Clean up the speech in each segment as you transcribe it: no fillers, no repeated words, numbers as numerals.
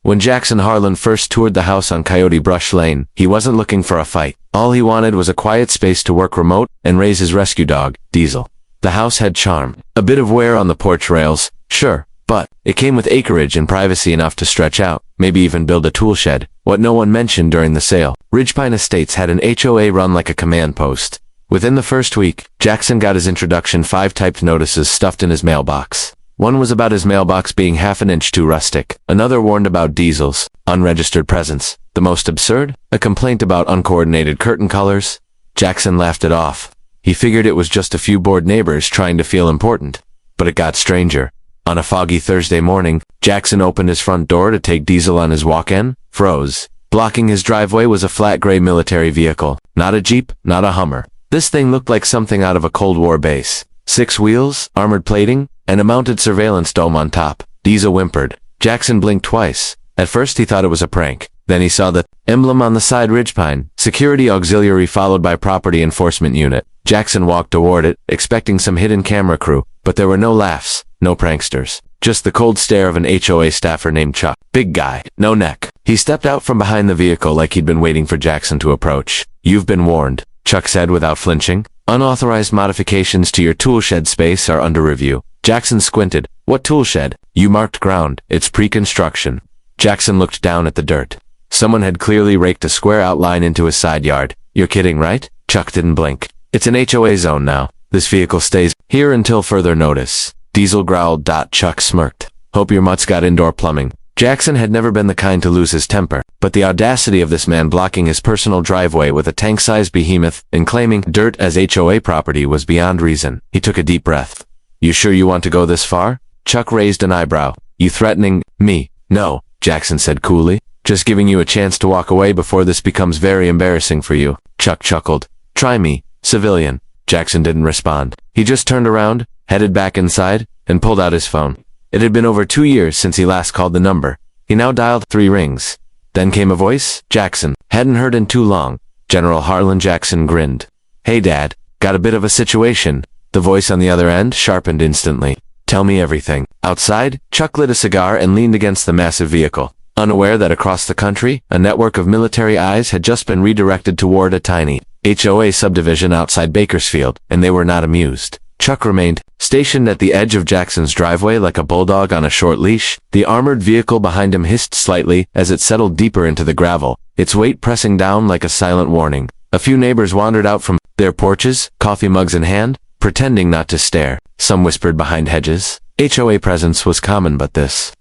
When Jackson Harlan first toured the house on Coyote Brush Lane, he wasn't looking for a fight. All he wanted was a quiet space to work remote and raise his rescue dog, Diesel. The house had charm. A bit of wear on the porch rails, sure, but it came with acreage and privacy enough to stretch out, maybe even build a tool shed, what no one mentioned during the sale. Ridgepine Estates had an HOA run like a command post. Within the first week, Jackson got his introduction 5 typed notices stuffed in his mailbox. One was about his mailbox being half an inch too rustic. Another warned about Diesel's unregistered presence. The most absurd? A complaint about uncoordinated curtain colors. Jackson laughed it off. He figured it was just a few bored neighbors trying to feel important. But it got stranger. On a foggy Thursday morning, Jackson opened his front door to take Diesel on his walk-in, froze. Blocking his driveway was a flat gray military vehicle. Not a Jeep, not a Hummer. This thing looked like something out of a Cold War base. 6 wheels, armored plating, and a mounted surveillance dome on top. Diesel whimpered. Jackson blinked twice. At first he thought it was a prank. Then he saw the emblem on the side, Ridgepine, Security Auxiliary, followed by Property Enforcement Unit. Jackson walked toward it, expecting some hidden camera crew, but there were no laughs, no pranksters. Just the cold stare of an HOA staffer named Chuck. Big guy, no neck. He stepped out from behind the vehicle like he'd been waiting for Jackson to approach. "You've been warned," Chuck said without flinching. "Unauthorized modifications to your tool shed space are under review." Jackson squinted. "What tool shed?" "You marked ground. It's pre-construction." Jackson looked down at the dirt. Someone had clearly raked a square outline into his side yard. "You're kidding, right?" Chuck didn't blink. "It's an HOA zone now. This vehicle stays here until further notice." Diesel growled. Chuck smirked. "Hope your mutt's got indoor plumbing." Jackson had never been the kind to lose his temper, but the audacity of this man blocking his personal driveway with a tank-sized behemoth and claiming dirt as HOA property was beyond reason. He took a deep breath. "You sure you want to go this far?" Chuck raised an eyebrow. "You threatening me?" "No," Jackson said coolly. "Just giving you a chance to walk away before this becomes very embarrassing for you." Chuck chuckled. "Try me, civilian." Jackson didn't respond. He just turned around, headed back inside, and pulled out his phone. It had been over 2 years since he last called the number. He now dialed 3 rings. Then came a voice. Jackson. Hadn't heard in too long. General Harlan. Jackson grinned. "Hey, Dad. Got a bit of a situation." The voice on the other end sharpened instantly. "Tell me everything." Outside, Chuck lit a cigar and leaned against the massive vehicle, unaware that across the country, a network of military eyes had just been redirected toward a tiny HOA subdivision outside Bakersfield, and they were not amused. Chuck remained stationed at the edge of Jackson's driveway like a bulldog on a short leash. The armored vehicle behind him hissed slightly as it settled deeper into the gravel, its weight pressing down like a silent warning. A few neighbors wandered out from their porches, coffee mugs in hand, pretending not to stare. Some whispered behind hedges. HOA presence was common, but this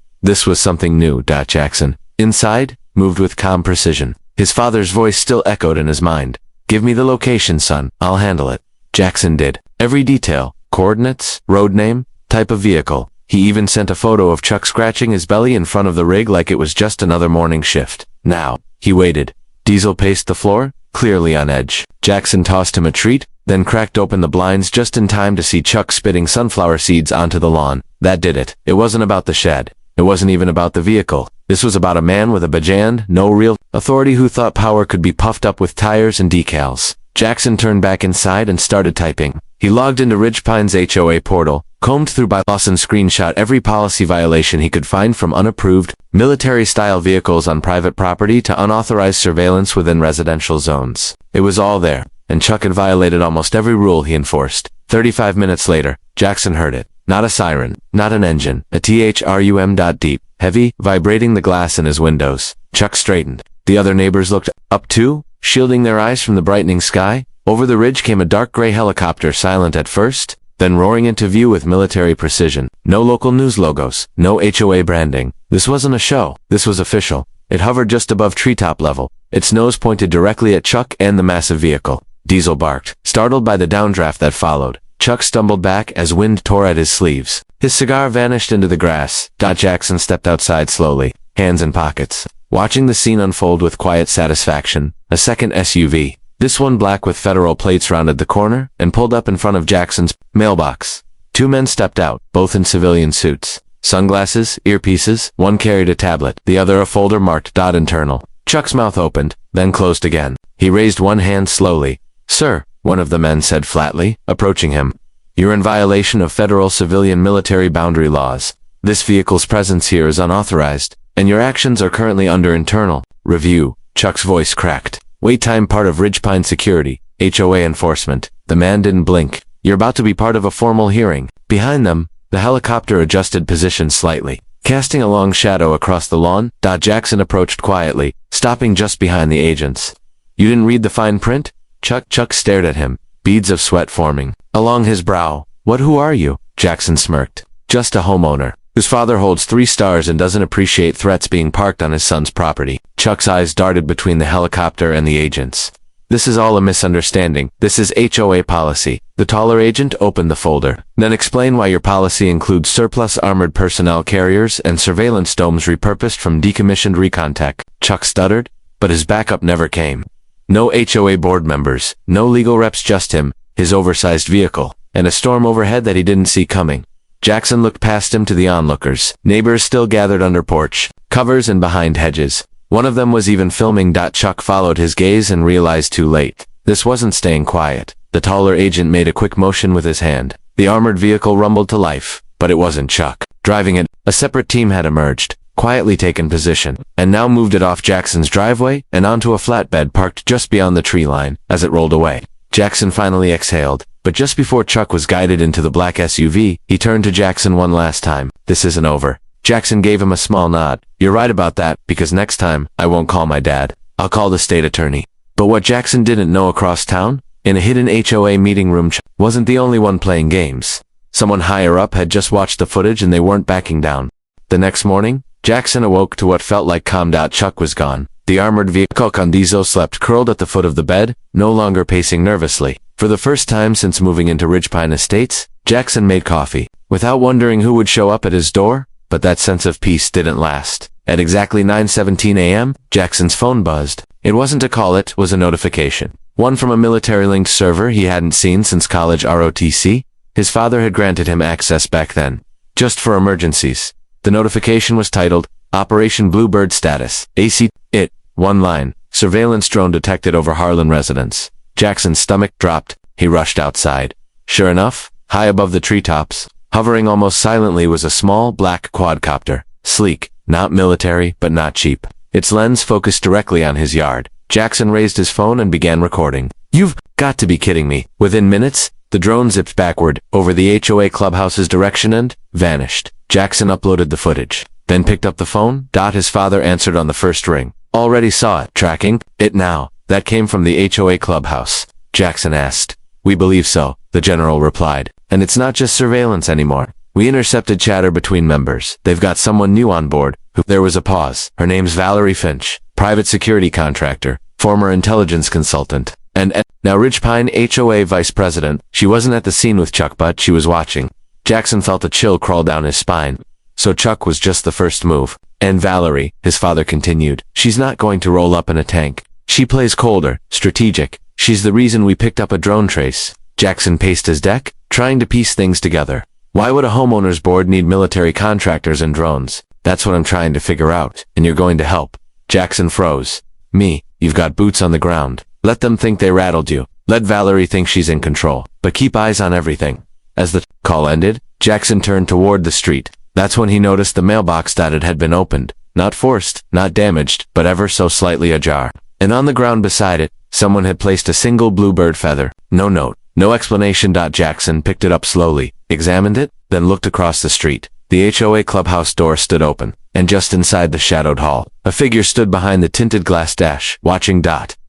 was something new. Jackson, inside, moved with calm precision. His father's voice still echoed in his mind. "Give me the location, son. I'll handle it." Jackson did. Every detail. Coordinates, road name, type of vehicle. He even sent a photo of Chuck scratching his belly in front of the rig like it was just another morning shift. Now, he waited. Diesel paced the floor, clearly on edge. Jackson tossed him a treat, then cracked open the blinds just in time to see Chuck spitting sunflower seeds onto the lawn. That did it. It wasn't about the shed. It wasn't even about the vehicle. This was about a man with a bajand, no real authority who thought power could be puffed up with tires and decals. Jackson turned back inside and started typing. He logged into Ridgepine's HOA portal, combed through bylaws and screenshot every policy violation he could find, from unapproved, military-style vehicles on private property to unauthorized surveillance within residential zones. It was all there, and Chuck had violated almost every rule he enforced. 35 minutes later, Jackson heard it. Not a siren, not an engine, a THRUM. Deep, heavy, vibrating the glass in his windows. Chuck straightened. The other neighbors looked up too, shielding their eyes from the brightening sky. Over the ridge came a dark gray helicopter, silent at first, then roaring into view with military precision. No local news logos, no HOA branding. This wasn't a show. This was official. It hovered just above treetop level, its nose pointed directly at Chuck and the massive vehicle. Diesel barked, startled by the downdraft that followed. Chuck stumbled back as wind tore at his sleeves. His cigar vanished into the grass. Jackson stepped outside slowly, hands in pockets, watching the scene unfold with quiet satisfaction. A second SUV, this one black with federal plates, rounded the corner and pulled up in front of Jackson's mailbox. 2 men stepped out, both in civilian suits. Sunglasses, earpieces, one carried a tablet, the other a folder marked .internal. Chuck's mouth opened, then closed again. He raised one hand slowly. "Sir," one of the men said flatly, approaching him. "You're in violation of federal civilian military boundary laws. This vehicle's presence here is unauthorized." and your actions are currently under internal review. Chuck's voice cracked. Wait time part of Ridgepine Security, HOA enforcement. The man didn't blink. You're about to be part of a formal hearing. Behind them, the helicopter adjusted position slightly, casting a long shadow across the lawn. Jackson approached quietly, stopping just behind the agents. You didn't read the fine print? Chuck stared at him, beads of sweat forming along his brow. Who are you? Jackson smirked. Just a homeowner, whose father holds 3 stars and doesn't appreciate threats being parked on his son's property. Chuck's eyes darted between the helicopter and the agents. This is all a misunderstanding. This is HOA policy. The taller agent opened the folder. Then explain why your policy includes surplus armored personnel carriers and surveillance domes repurposed from decommissioned recon tech. Chuck stuttered, but his backup never came. No HOA board members, no legal reps, just him, his oversized vehicle, and a storm overhead that he didn't see coming. Jackson looked past him to the onlookers. Neighbors still gathered under porch covers and behind hedges. One of them was even filming. Chuck followed his gaze and realized too late. This wasn't staying quiet. The taller agent made a quick motion with his hand. The armored vehicle rumbled to life, but it wasn't Chuck driving it. A separate team had emerged, quietly taken position, and now moved it off Jackson's driveway and onto a flatbed parked just beyond the tree line. As it rolled away, Jackson finally exhaled, but just before Chuck was guided into the black SUV, he turned to Jackson one last time. This isn't over. Jackson gave him a small nod. You're right about that, because next time, I won't call my dad. I'll call the state attorney. But what Jackson didn't know, across town, in a hidden HOA meeting room, Chuck wasn't the only one playing games. Someone higher up had just watched the footage and they weren't backing down. The next morning, Jackson awoke to what felt like calm. Chuck was gone. The armored vehicle Condizo slept curled at the foot of the bed, no longer pacing nervously. For the first time since moving into Ridgepine Estates, Jackson made coffee, without wondering who would show up at his door. But that sense of peace didn't last. At exactly 9:17 a.m., Jackson's phone buzzed. It wasn't a call, it was a notification. One from a military-linked server he hadn't seen since college. ROTC. His father had granted him access back then, just for emergencies. The notification was titled, Operation Bluebird Status, AC. It. One line. Surveillance drone detected over Harlan residence. Jackson's stomach dropped. He rushed outside. Sure enough, high above the treetops, hovering almost silently, was a small black quadcopter. Sleek, not military, but not cheap. Its lens focused directly on his yard. Jackson raised his phone and began recording. You've got to be kidding me. Within minutes, the drone zipped backward, over the HOA clubhouse's direction and vanished. Jackson uploaded the footage, then picked up the phone. His father answered on the first ring. Already saw it. Tracking it now. That came from the HOA clubhouse. Jackson asked. We believe so, the general replied. And it's not just surveillance anymore. We intercepted chatter between members. They've got someone new on board. There was a pause. Her name's Valerie Finch, private security contractor, former intelligence consultant, and now Ridgepine HOA vice president. She wasn't at the scene with Chuck, but she was watching. Jackson felt a chill crawl down his spine. So Chuck was just the first move. And Valerie, his father continued, she's not going to roll up in a tank. She plays colder, strategic. She's the reason we picked up a drone trace. Jackson paced his deck, trying to piece things together. Why would a homeowner's board need military contractors and drones? That's what I'm trying to figure out, and you're going to help. Jackson froze. Me, you've got boots on the ground. Let them think they rattled you. Let Valerie think she's in control, but keep eyes on everything. As the call ended, Jackson turned toward the street. That's when he noticed the mailbox. It had been opened. Not forced, not damaged, but ever so slightly ajar. And on the ground beside it, someone had placed a single bluebird feather. No note, no explanation. Jackson picked it up slowly, examined it, then looked across the street. The HOA clubhouse door stood open, and just inside the shadowed hall, a figure stood behind the tinted glass dash, watching.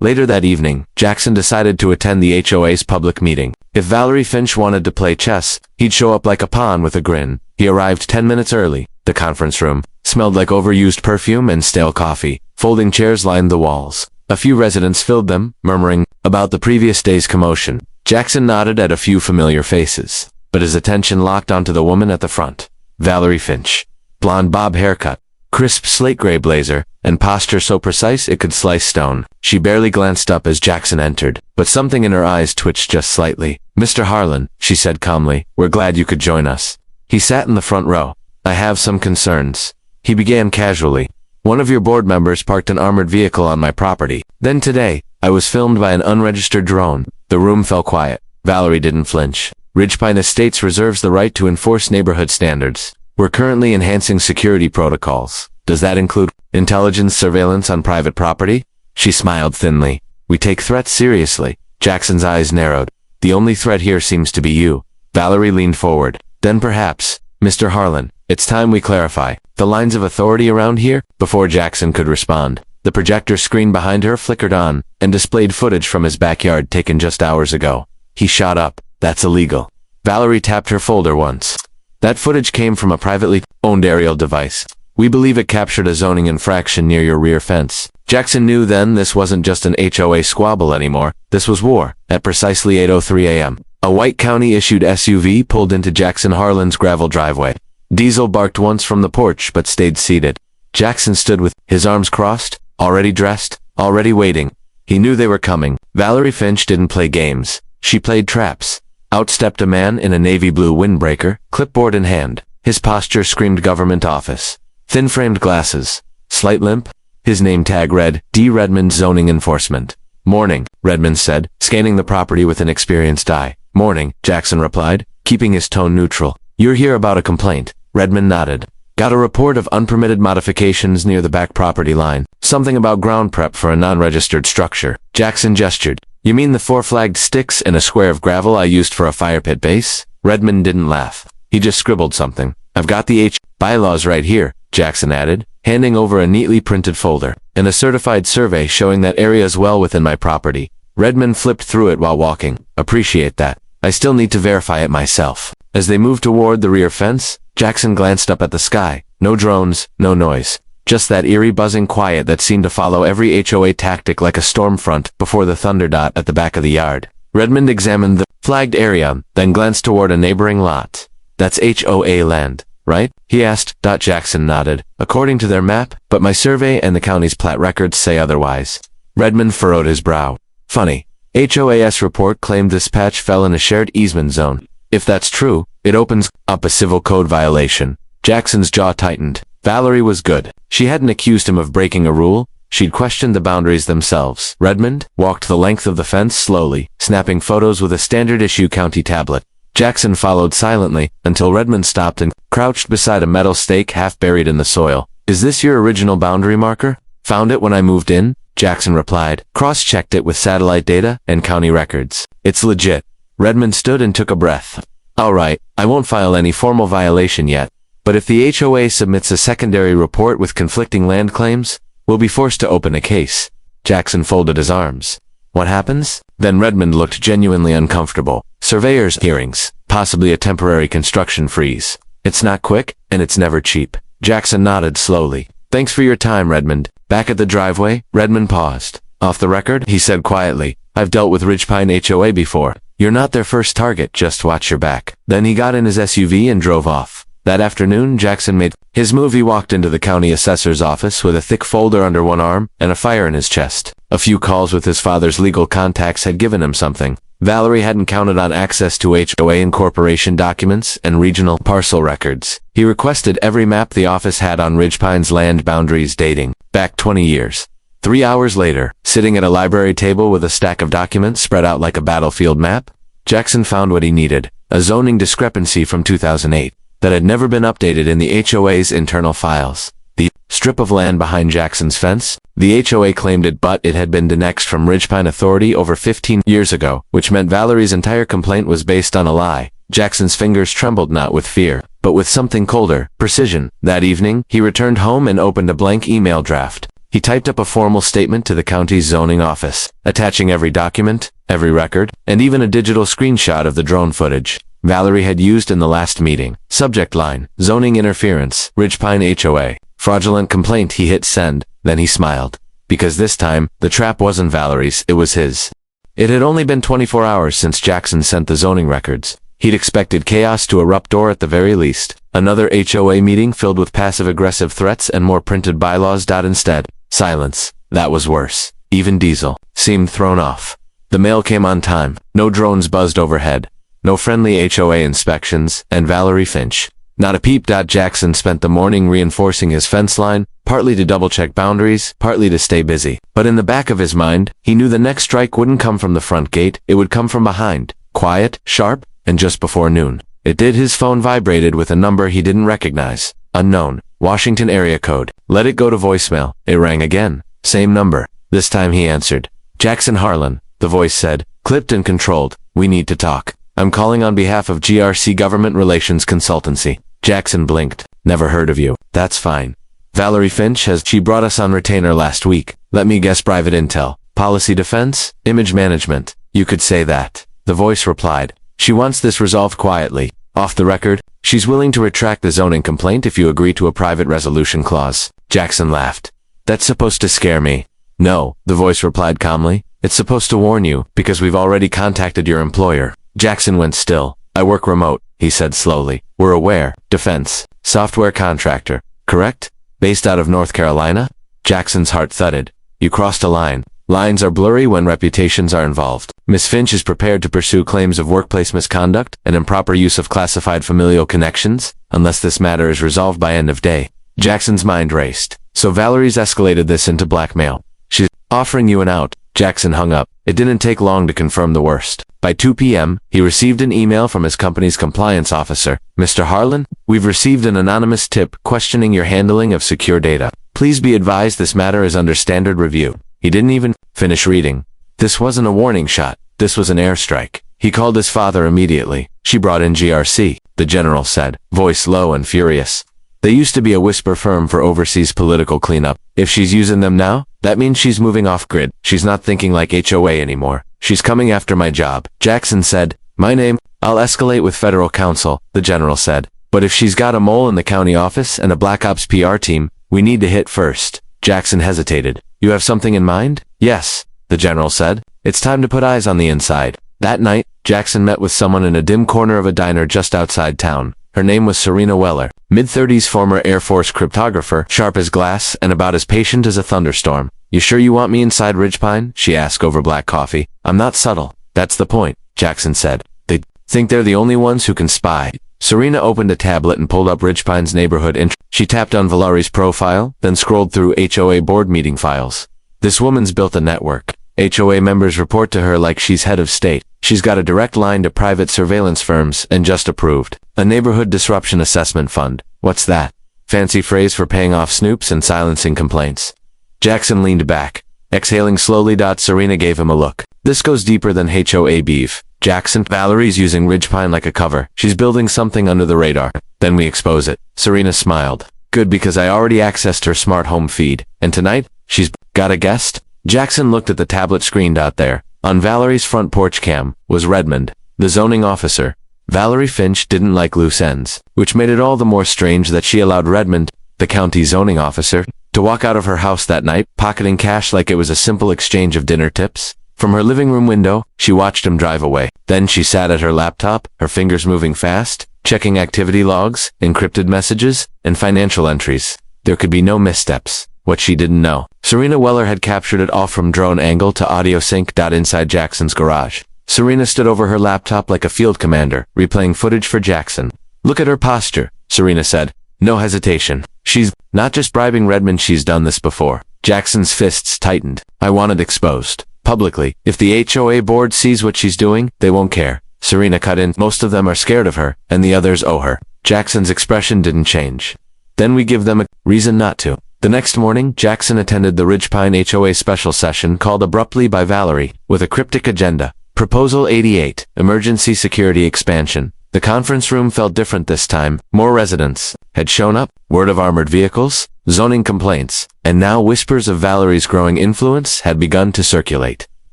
Later that evening, Jackson decided to attend the HOA's public meeting. If Valerie Finch wanted to play chess, he'd show up like a pawn with a grin. He arrived 10 minutes early. The conference room smelled like overused perfume and stale coffee. Folding chairs lined the walls. A few residents filled them, murmuring about the previous day's commotion. Jackson nodded at a few familiar faces, but his attention locked onto the woman at the front. Valerie Finch. Blonde bob haircut, crisp slate gray blazer, and posture so precise it could slice stone. She barely glanced up as Jackson entered, but something in her eyes twitched just slightly. Mr. Harlan, she said calmly, we're glad you could join us. He sat in the front row. I have some concerns. He began casually. One of your board members parked an armored vehicle on my property. Then today, I was filmed by an unregistered drone. The room fell quiet. Valerie didn't flinch. Ridgepine Estates reserves the right to enforce neighborhood standards. We're currently enhancing security protocols. Does that include intelligence surveillance on private property? She smiled thinly. We take threats seriously. Jackson's eyes narrowed. The only threat here seems to be you. Valerie leaned forward. Then perhaps, Mr. Harlan, it's time we clarify the lines of authority around here. Before Jackson could respond, the projector screen behind her flickered on and displayed footage from his backyard taken just hours ago. He shot up. That's illegal. Valerie tapped her folder once. That footage came from a privately owned aerial device. We believe it captured a zoning infraction near your rear fence. Jackson knew then this wasn't just an HOA squabble anymore. This was war. At precisely 8:03 a.m., a white county-issued SUV pulled into Jackson Harlan's gravel driveway. Diesel barked once from the porch but stayed seated. Jackson stood with his arms crossed, already dressed, already waiting. He knew they were coming. Valerie Finch didn't play games. She played traps. Out stepped a man in a navy blue windbreaker, clipboard in hand. His posture screamed government office. Thin-framed glasses. Slight limp. His name tag read, D. Redmond Zoning Enforcement. Morning, Redmond said, scanning the property with an experienced eye. Morning, Jackson replied, keeping his tone neutral. You're here about a complaint. Redmond nodded. Got a report of unpermitted modifications near the back property line. Something about ground prep for a non-registered structure. Jackson gestured. You mean the 4 flagged sticks and a square of gravel I used for a fire pit base? Redmond didn't laugh. He just scribbled something. I've got the bylaws right here, Jackson added, handing over a neatly printed folder, and a certified survey showing that area is well within my property. Redmond flipped through it while walking. Appreciate that. I still need to verify it myself. As they moved toward the rear fence, Jackson glanced up at the sky. No drones, no noise. Just that eerie buzzing quiet that seemed to follow every HOA tactic like a storm front before the thunder dot at the back of the yard. Redmond examined the flagged area, then glanced toward a neighboring lot. That's HOA land, right? He asked. Jackson nodded. According to their map, but my survey and the county's plat records say otherwise. Redmond furrowed his brow. Funny. HOA's report claimed this patch fell in a shared easement zone. If that's true, it opens up a civil code violation. Jackson's jaw tightened. Valerie was good. She hadn't accused him of breaking a rule. She'd questioned the boundaries themselves. Redmond walked the length of the fence slowly, snapping photos with a standard-issue county tablet. Jackson followed silently until Redmond stopped and crouched beside a metal stake half buried in the soil. Is this your original boundary marker? Found it when I moved in, Jackson replied. Cross-checked it with satellite data and county records. It's legit. Redmond stood and took a breath. All right, I won't file any formal violation yet, but if the HOA submits a secondary report with conflicting land claims, we'll be forced to open a case. Jackson folded his arms. What happens? Then Redmond looked genuinely uncomfortable. Surveyors' hearings, possibly a temporary construction freeze. It's not quick, and it's never cheap. Jackson nodded slowly. Thanks for your time, Redmond. Back at the driveway, Redmond paused. Off the record, he said quietly, I've dealt with Ridgepine HOA before. You're not their first target, just watch your back. Then he got in his SUV and drove off. That afternoon, Jackson made his move. He walked into the county assessor's office with a thick folder under one arm and a fire in his chest. A few calls with his father's legal contacts had given him something. Valerie hadn't counted on access to HOA incorporation documents and regional parcel records. He requested every map the office had on Ridgepine's land boundaries dating back 20 years. 3 hours later, sitting at a library table with a stack of documents spread out like a battlefield map, Jackson found what he needed, a zoning discrepancy from 2008 that had never been updated in the HOA's internal files. The strip of land behind Jackson's fence, the HOA claimed it, but it had been denexed from Ridgepine Authority over 15 years ago, which meant Valerie's entire complaint was based on a lie. Jackson's fingers trembled not with fear, but with something colder, precision. That evening, he returned home and opened a blank email draft. He typed up a formal statement to the county's zoning office, attaching every document, every record, and even a digital screenshot of the drone footage Valerie had used in the last meeting. Subject line, zoning interference, Ridgepine HOA. Fraudulent complaint. He hit send, then he smiled. Because this time, the trap wasn't Valerie's, it was his. It had only been 24 hours since Jackson sent the zoning records. He'd expected chaos to erupt, or at the very least, another HOA meeting filled with passive-aggressive threats and more printed bylaws. Instead, silence. That was worse. Even Diesel seemed thrown off. The mail came on time. No drones buzzed overhead. No friendly HOA inspections, and Valerie Finch. Not a peep. Jackson spent the morning reinforcing his fence line, partly to double-check boundaries, partly to stay busy. But in the back of his mind, he knew the next strike wouldn't come from the front gate, it would come from behind. Quiet, sharp, and just before noon. It did. His phone vibrated with a number he didn't recognize. Unknown. Washington area code. Let it go to voicemail. It rang again. Same number. This time he answered. Jackson Harlan, the voice said, clipped and controlled. We need to talk. I'm calling on behalf of GRC Government Relations Consultancy. Jackson blinked. Never heard of you. That's fine. Valerie Finch she brought us on retainer last week. Let me guess, private intel. Policy defense? Image management. You could say that. The voice replied. She wants this resolved quietly. Off the record, she's willing to retract the zoning complaint if you agree to a private resolution clause. Jackson laughed. That's supposed to scare me. No, the voice replied calmly. It's supposed to warn you, because we've already contacted your employer. Jackson went still. I work remote, he said slowly. We're aware. Defense. Software contractor. Correct? Based out of North Carolina? Jackson's heart thudded. You crossed a line. Lines are blurry when reputations are involved. Miss Finch is prepared to pursue claims of workplace misconduct and improper use of classified familial connections, unless this matter is resolved by end of day. Jackson's mind raced. So Valerie's escalated this into blackmail. She's offering you an out. Jackson hung up. It didn't take long to confirm the worst. By 2 p.m., he received an email from his company's compliance officer. Mr. Harlan, we've received an anonymous tip questioning your handling of secure data. Please be advised this matter is under standard review. He didn't even finish reading. This wasn't a warning shot. This was an airstrike. He called his father immediately. She brought in GRC, the general said, voice low and furious. They used to be a whisper firm for overseas political cleanup. If she's using them now, that means she's moving off grid. She's not thinking like HOA anymore. She's coming after my job. Jackson said, my name, I'll escalate with federal counsel, the general said. But if she's got a mole in the county office and a Black Ops PR team, we need to hit first. Jackson hesitated. You have something in mind? Yes, the general said. It's time to put eyes on the inside. That night, Jackson met with someone in a dim corner of a diner just outside town. Her name was Serena Weller, mid-30s former Air Force cryptographer, sharp as glass and about as patient as a thunderstorm. You sure you want me inside Ridgepine? She asked over black coffee. I'm not subtle. That's the point, Jackson said. They think they're the only ones who can spy. Serena opened a tablet and pulled up Ridgepine's neighborhood intro. She tapped on Valeri's profile, then scrolled through HOA board meeting files. This woman's built a network. HOA members report to her like she's head of state. She's got a direct line to private surveillance firms and just approved a neighborhood disruption assessment fund. What's that? Fancy phrase for paying off snoops and silencing complaints. Jackson leaned back. Exhaling slowly. Serena gave him a look. This goes deeper than HOA beef. Jackson, Valerie's using Ridgepine like a cover. She's building something under the radar. Then we expose it. Serena smiled. Good, because I already accessed her smart home feed. And tonight, she's got a guest? Jackson looked at the tablet screen out there. On Valerie's front porch cam was Redmond, the zoning officer. Valerie Finch didn't like loose ends, which made it all the more strange that she allowed Redmond, the county zoning officer, to walk out of her house that night, pocketing cash like it was a simple exchange of dinner tips. From her living room window, she watched him drive away. Then she sat at her laptop, her fingers moving fast, checking activity logs, encrypted messages, and financial entries. There could be no missteps. What she didn't know, Serena Weller had captured it all from drone angle to audio sync. Inside Jackson's garage, Serena stood over her laptop like a field commander, replaying footage for Jackson. Look at her posture, Serena said. No hesitation. She's not just bribing Redmond, she's done this before. Jackson's fists tightened. I want it exposed. Publicly. If the HOA board sees what she's doing, they won't care. Serena cut in. Most of them are scared of her, and the others owe her. Jackson's expression didn't change. Then we give them a reason not to. The next morning, Jackson attended the Ridgepine HOA special session called abruptly by Valerie, with a cryptic agenda. Proposal 88, Emergency Security Expansion. The conference room felt different this time. More residents had shown up, word of armored vehicles, zoning complaints, and now whispers of Valerie's growing influence had begun to circulate.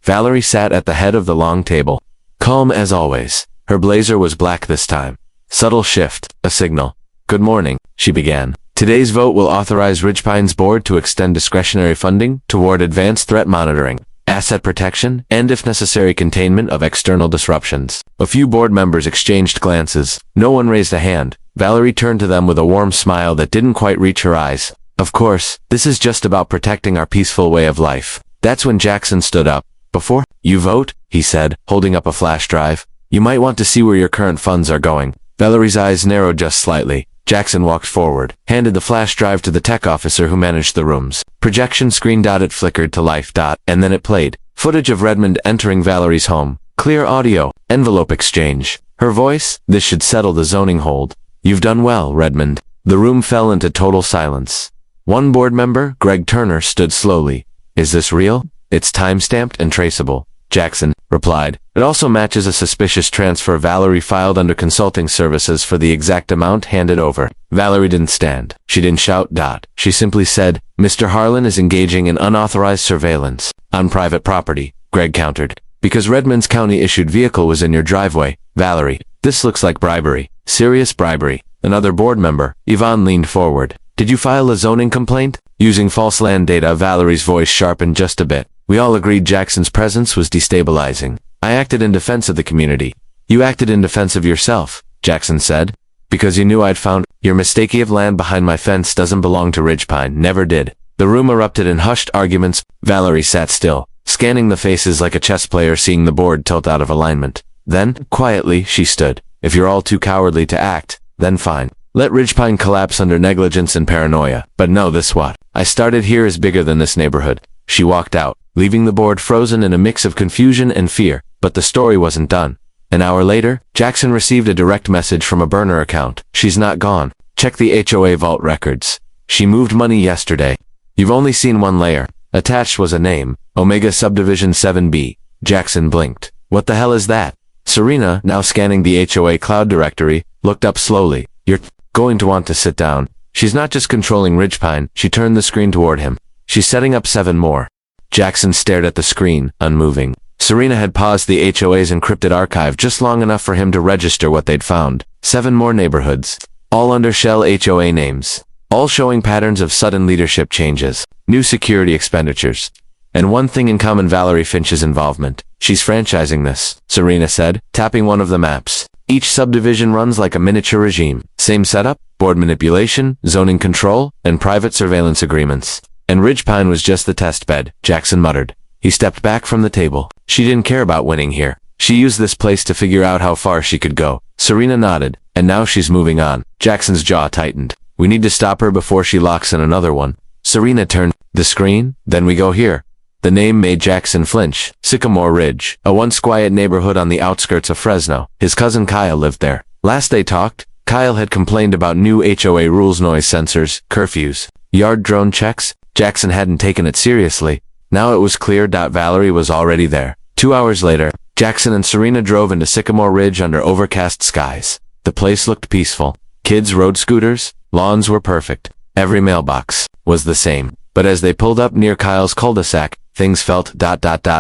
Valerie sat at the head of the long table, calm as always. Her blazer was black this time. Subtle shift, a signal. Good morning, she began. Today's vote will authorize Ridgepine's board to extend discretionary funding toward advanced threat monitoring, asset protection, and if necessary containment of external disruptions. A few board members exchanged glances. No one raised a hand. Valerie turned to them with a warm smile that didn't quite reach her eyes. Of course, this is just about protecting our peaceful way of life. That's when Jackson stood up. Before you vote, he said, holding up a flash drive, you might want to see where your current funds are going. Valerie's eyes narrowed just slightly. Jackson walked forward, handed the flash drive to the tech officer who managed the rooms. Projection screen. It flickered to life. And then it played. Footage of Redmond entering Valerie's home. Clear audio. Envelope exchange. Her voice. This should settle the zoning hold. You've done well, Redmond. The room fell into total silence. One board member, Greg Turner, stood slowly. Is this real? It's time-stamped and traceable, Jackson replied. It also matches a suspicious transfer Valerie filed under consulting services for the exact amount handed over. Valerie didn't stand. She didn't shout. She simply said, Mr. Harlan is engaging in unauthorized surveillance on private property, Greg countered. Because Redmonds County issued vehicle was in your driveway, Valerie. This looks like bribery. Serious bribery. Another board member, Yvonne, leaned forward. Did you file a zoning complaint? Using false land data, Valerie's voice sharpened just a bit. We all agreed Jackson's presence was destabilizing. I acted in defense of the community. You acted in defense of yourself, Jackson said. Because you knew I'd found your mistake of land behind my fence doesn't belong to Ridgepine. Never did. The room erupted in hushed arguments. Valerie sat still, scanning the faces like a chess player seeing the board tilt out of alignment. Then, quietly, she stood. If you're all too cowardly to act, then fine. Let Ridgepine collapse under negligence and paranoia. But know this what I started here is bigger than this neighborhood. She walked out, leaving the board frozen in a mix of confusion and fear. But the story wasn't done. An hour later, Jackson received a direct message from a burner account. She's not gone. Check the HOA vault records. She moved money yesterday. You've only seen one layer. Attached was a name, Omega Subdivision 7B. Jackson blinked. What the hell is that? Serena, now scanning the HOA cloud directory, looked up slowly. You're going to want to sit down. She's not just controlling Ridgepine. She turned the screen toward him. She's setting up 7 more. Jackson stared at the screen, unmoving. Serena had paused the HOA's encrypted archive just long enough for him to register what they'd found. 7 more neighborhoods. All under shell HOA names. All showing patterns of sudden leadership changes. New security expenditures. And one thing in common: Valerie Finch's involvement. She's franchising this, Serena said, tapping one of the maps. Each subdivision runs like a miniature regime. Same setup, board manipulation, zoning control, and private surveillance agreements. And Ridgepine was just the test bed, Jackson muttered. He stepped back from the table. She didn't care about winning here. She used this place to figure out how far she could go. Serena nodded, and now she's moving on. Jackson's jaw tightened. We need to stop her before she locks in another one. Serena turned the screen. Then we go here. The name made Jackson flinch. Sycamore Ridge, a once quiet neighborhood on the outskirts of Fresno. His cousin Kyle lived there. Last they talked, Kyle had complained about new HOA rules: noise sensors, curfews, yard drone checks. Jackson hadn't taken it seriously. Now it was clear. Valerie was already there. 2 hours later, Jackson and Serena drove into Sycamore Ridge under overcast skies. The place looked peaceful. Kids rode scooters. Lawns were perfect. Every mailbox was the same. But as they pulled up near Kyle's cul-de-sac, things felt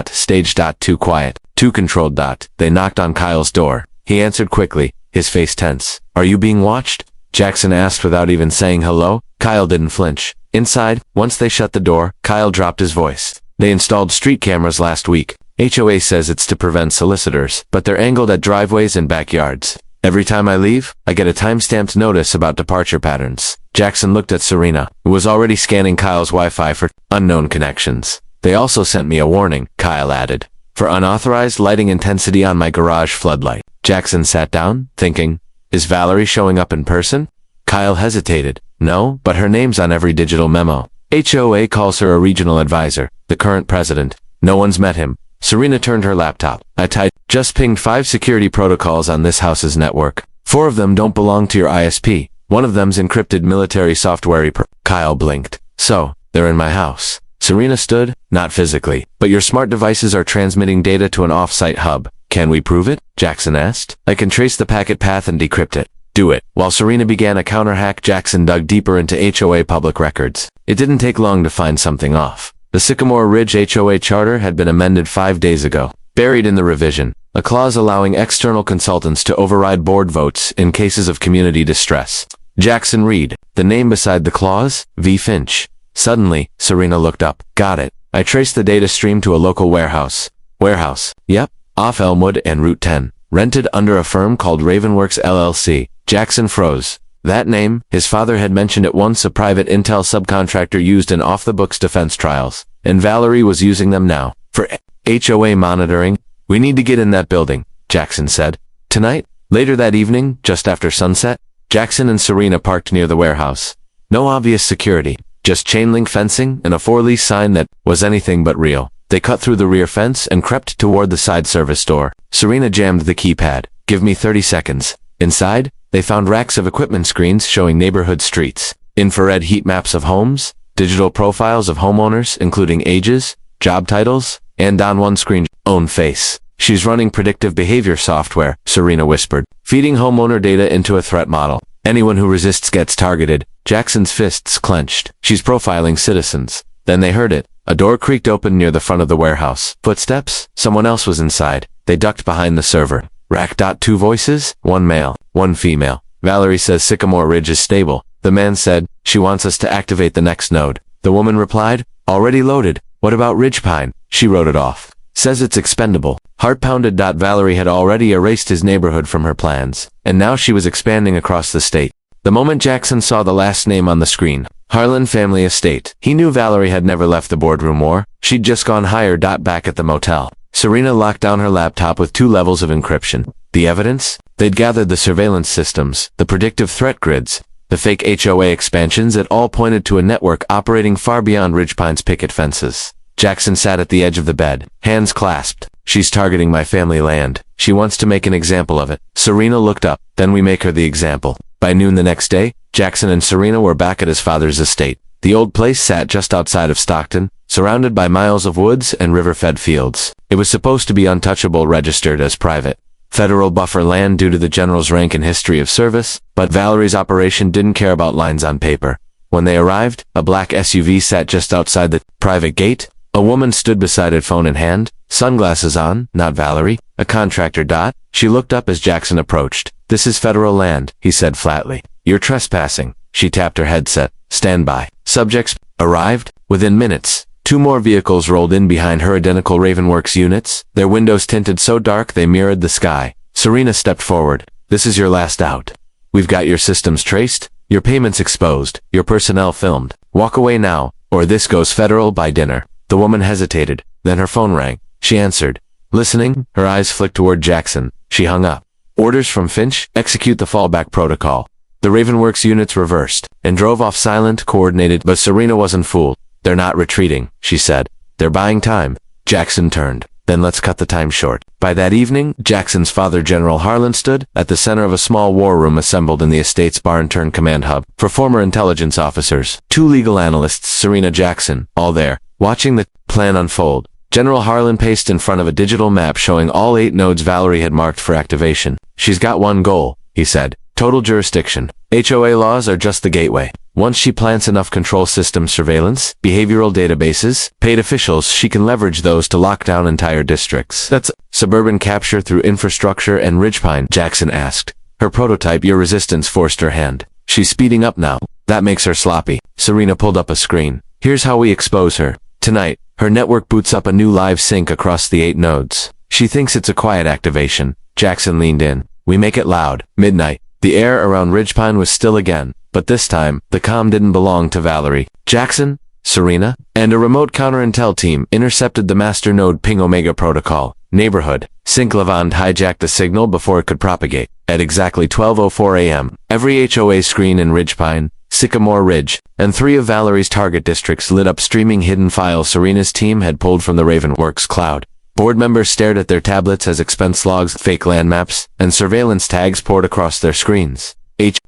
staged, too quiet, too controlled. They knocked on Kyle's door. He answered quickly, his face tense. Are you being watched? Jackson asked without even saying hello. Kyle didn't flinch. Inside, once they shut the door, Kyle dropped his voice. They installed street cameras last week. HOA says it's to prevent solicitors, but they're angled at driveways and backyards. Every time I leave, I get a time-stamped notice about departure patterns. Jackson looked at Serena, who was already scanning Kyle's Wi-Fi for unknown connections. They also sent me a warning, Kyle added, for unauthorized lighting intensity on my garage floodlight. Jackson sat down, thinking, is Valerie showing up in person? Kyle hesitated. No, but her name's on every digital memo. HOA calls her a regional advisor, the current president. No one's met him. Serena turned her laptop. I just pinged 5 security protocols on this house's network. 4 of them don't belong to your ISP. One of them's encrypted military software. Kyle blinked. So, they're in my house. Serena stood, not physically, but your smart devices are transmitting data to an off-site hub. Can we prove it? Jackson asked. I can trace the packet path and decrypt it. Do it. While Serena began a counter-hack, Jackson dug deeper into HOA public records. It didn't take long to find something off. The Sycamore Ridge HOA charter had been amended 5 days ago. Buried in the revision, a clause allowing external consultants to override board votes in cases of community distress. Jackson read the name beside the clause, V. Finch. Suddenly, Serena looked up. Got it. I traced the data stream to a local warehouse. Warehouse. Yep. Off Elmwood and Route 10. Rented under a firm called Ravenworks LLC. Jackson froze. That name, his father had mentioned it once, a private intel subcontractor used in off-the-books defense trials. And Valerie was using them now. For HOA monitoring. We need to get in that building, Jackson said. Tonight? Later that evening, just after sunset, Jackson and Serena parked near the warehouse. No obvious security. Just chain-link fencing and a for-lease sign that was anything but real. They cut through the rear fence and crept toward the side service door. Serena jammed the keypad. Give me 30 seconds. Inside, they found racks of equipment screens showing neighborhood streets, infrared heat maps of homes, digital profiles of homeowners, including ages, job titles, and on one screen, own face. She's running predictive behavior software, Serena whispered, feeding homeowner data into a threat model. Anyone who resists gets targeted. Jackson's fists clenched. She's profiling citizens. Then they heard it. A door creaked open near the front of the warehouse. Footsteps? Someone else was inside. They ducked behind the server. Rack. Two voices? One male, one female. Valerie says Sycamore Ridge is stable. The man said, she wants us to activate the next node. The woman replied, already loaded. What about Ridgepine? She wrote it off. Says it's expendable. Heart pounded. Valerie had already erased his neighborhood from her plans, and now she was expanding across the state. The moment Jackson saw the last name on the screen, Harlan Family Estate, he knew Valerie had never left the boardroom or she'd just gone higher. Back at the motel, Serena locked down her laptop with 2 levels of encryption. The evidence? They'd gathered the surveillance systems, the predictive threat grids, the fake HOA expansions. It all pointed to a network operating far beyond Ridgepine's picket fences. Jackson sat at the edge of the bed, hands clasped. She's targeting my family land. She wants to make an example of it. Serena looked up. Then we make her the example. By noon the next day, Jackson and Serena were back at his father's estate. The old place sat just outside of Stockton, surrounded by miles of woods and river-fed fields. It was supposed to be untouchable, registered as private federal buffer land due to the general's rank and history of service, but Valerie's operation didn't care about lines on paper. When they arrived, a black SUV sat just outside the private gate. A woman stood beside it, phone in hand, sunglasses on. Not Valerie, a contractor. She looked up as Jackson approached. This is federal land, he said flatly. You're trespassing. She tapped her headset. Stand by. Subjects arrived. Within minutes, 2 more vehicles rolled in behind her, identical Ravenworks units, their windows tinted so dark they mirrored the sky. Serena stepped forward. This is your last out. We've got your systems traced, your payments exposed, your personnel filmed. Walk away now, or this goes federal by dinner. The woman hesitated, then her phone rang. She answered. Listening, her eyes flicked toward Jackson. She hung up. Orders from Finch, execute the fallback protocol. The Ravenworks units reversed and drove off silent, coordinated, but Serena wasn't fooled. They're not retreating, she said. They're buying time. Jackson turned. Then let's cut the time short. By that evening, Jackson's father, General Harlan, stood at the center of a small war room assembled in the estate's barn-turned-command hub for former intelligence officers, 2 legal analysts, Serena, Jackson, all there, watching the plan unfold. General Harlan paced in front of a digital map showing all 8 nodes Valerie had marked for activation. She's got one goal, he said. Total jurisdiction. HOA laws are just the gateway. Once she plants enough control system surveillance, behavioral databases, paid officials, she can leverage those to lock down entire districts. That's suburban capture through infrastructure and Ridgepine, Jackson asked. Her prototype, your resistance, forced her hand. She's speeding up now. That makes her sloppy. Serena pulled up a screen. Here's how we expose her. Tonight, her network boots up a new live sync across the 8 nodes. She thinks it's a quiet activation. Jackson leaned in. We make it loud. Midnight. The air around Ridgepine was still again, but this time, the comm didn't belong to Valerie. Jackson, Serena, and a remote counter-intel team intercepted the master node ping Omega protocol. Neighborhood. Sync Levant hijacked the signal before it could propagate. At exactly 12:04 a.m., every HOA screen in Ridgepine, Sycamore Ridge, and 3 of Valerie's target districts lit up, streaming hidden files Serena's team had pulled from the Ravenworks cloud. Board members stared at their tablets as expense logs, fake land maps, and surveillance tags poured across their screens.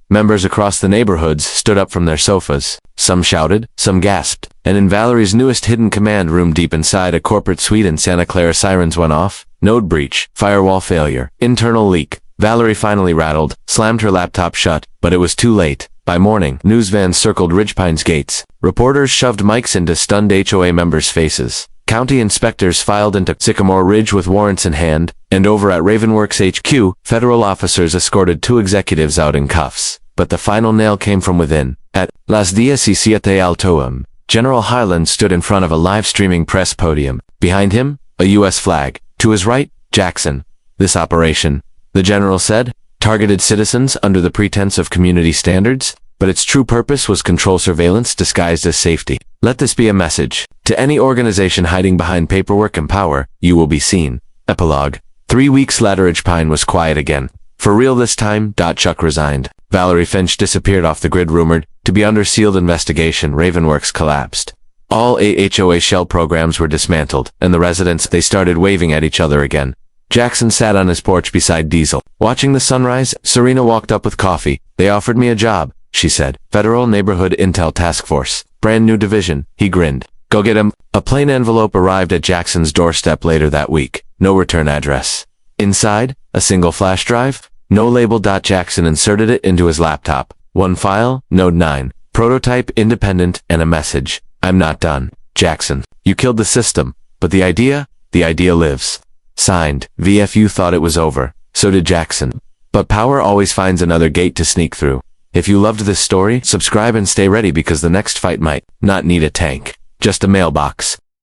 Members across the neighborhoods stood up from their sofas. Some shouted, some gasped, and in Valerie's newest hidden command room deep inside a corporate suite in Santa Clara, sirens went off. Node breach, firewall failure, internal leak. Valerie finally rattled, slammed her laptop shut, but it was too late. By morning, news vans circled Ridgepine's gates. Reporters shoved mics into stunned HOA members' faces. County inspectors filed into Sycamore Ridge with warrants in hand, and over at Ravenworks HQ, federal officers escorted 2 executives out in cuffs. But the final nail came from within. At Las 17 Altoum, General Harlan stood in front of a live-streaming press podium. Behind him, a U.S. flag. To his right, Jackson. This operation, the general said, targeted citizens under the pretense of community standards, but its true purpose was control surveillance disguised as safety. Let this be a message. To any organization hiding behind paperwork and power, you will be seen. Epilogue. 3 weeks later, Ridgepine was quiet again. For real this time. Chuck resigned. Valerie Finch disappeared off the grid, rumored to be under sealed investigation. Ravenworks collapsed. All 8 HOA shell programs were dismantled, and the residents, they started waving at each other again. Jackson sat on his porch beside Diesel. Watching the sunrise, Serena walked up with coffee. They offered me a job, she said. Federal Neighborhood Intel Task Force. Brand new division. He grinned. Go get him. A plain envelope arrived at Jackson's doorstep later that week. No return address. Inside, a single flash drive. No label. Jackson inserted it into his laptop. One file, Node 9. Prototype, independent, and a message. I'm not done. Jackson. You killed the system. But the idea lives. Signed, VFU. Thought it was over. So did Jackson. But power always finds another gate to sneak through. If you loved this story, subscribe and stay ready because the next fight might not need a tank, just a mailbox.